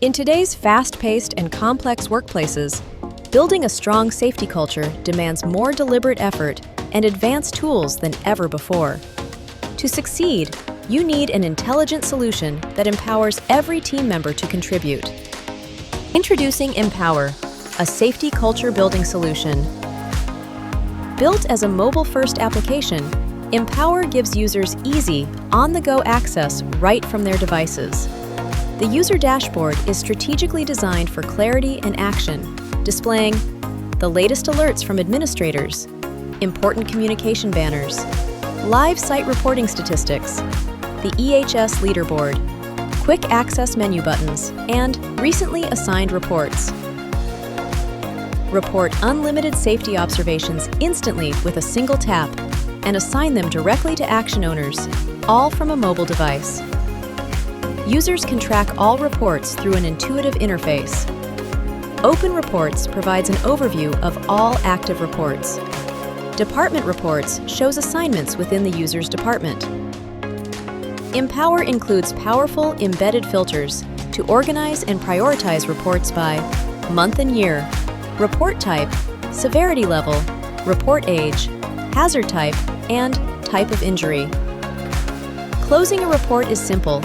In today's fast-paced and complex workplaces, building a strong safety culture demands more deliberate effort and advanced tools than ever before. To succeed, you need an intelligent solution that empowers every team member to contribute. Introducing Empower, a safety culture building solution. Built as a mobile-first application, Empower gives users easy, on-the-go access right from their devices. The user dashboard is strategically designed for clarity and action, displaying the latest alerts from administrators, important communication banners, live site reporting statistics, the EHS leaderboard, quick access menu buttons, and recently assigned reports. Report unlimited safety observations instantly with a single tap and assign them directly to action owners, all from a mobile device. Users can track all reports through an intuitive interface. Open Reports provides an overview of all active reports. Department Reports shows assignments within the user's department. Empower includes powerful embedded filters to organize and prioritize reports by month and year, report type, severity level, report age, hazard type, and type of injury. Closing a report is simple.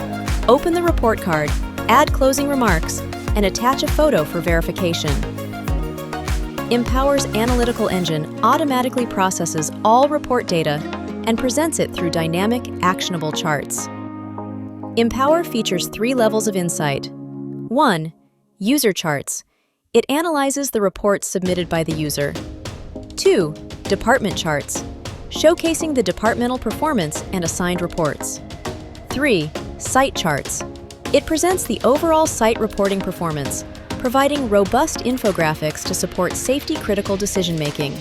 Open the report card, add closing remarks, and attach a photo for verification. Empower's analytical engine automatically processes all report data and presents it through dynamic, actionable charts. Empower features 3 levels of insight. 1. User charts. It analyzes the reports submitted by the user. 2. Department charts, showcasing the departmental performance and assigned reports. 3. Site charts. It presents the overall site reporting performance, providing robust infographics to support safety-critical decision-making.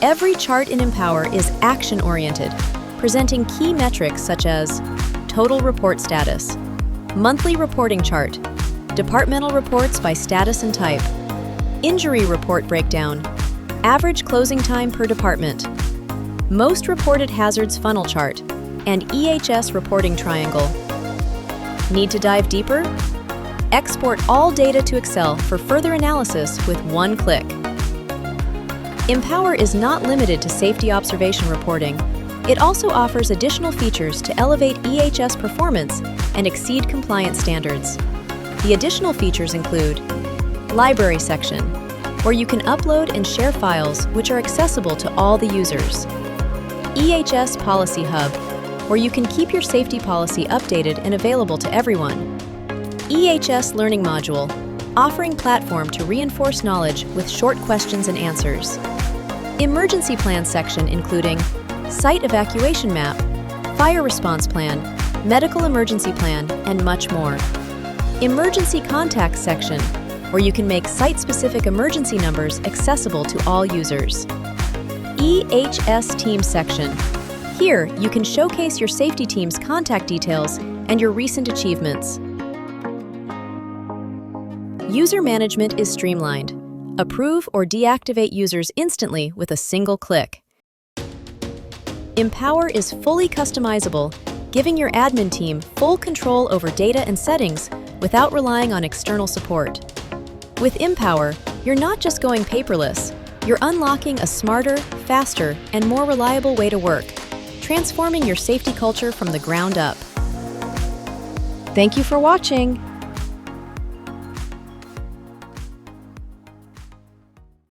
Every chart in Empower is action-oriented, presenting key metrics such as total report status, monthly reporting chart, departmental reports by status and type, injury report breakdown, average closing time per department, most reported hazards funnel chart, and EHS reporting triangle. Need to dive deeper? Export all data to Excel for further analysis with one click. Empower is not limited to safety observation reporting. It also offers additional features to elevate EHS performance and exceed compliance standards. The additional features include Library section, where you can upload and share files which are accessible to all the users. EHS Policy Hub, where you can keep your safety policy updated and available to everyone. EHS Learning Module, offering platform to reinforce knowledge with short questions and answers. Emergency Plan section including Site Evacuation Map, Fire Response Plan, Medical Emergency Plan, and much more. Emergency Contacts section, where you can make site-specific emergency numbers accessible to all users. EHS Team section. Here, you can showcase your safety team's contact details and your recent achievements. User management is streamlined. Approve or deactivate users instantly with a single click. Empower is fully customizable, giving your admin team full control over data and settings without relying on external support. With Empower, you're not just going paperless, you're unlocking a smarter, faster, and more reliable way to work, transforming your safety culture from the ground up. Thank you for watching.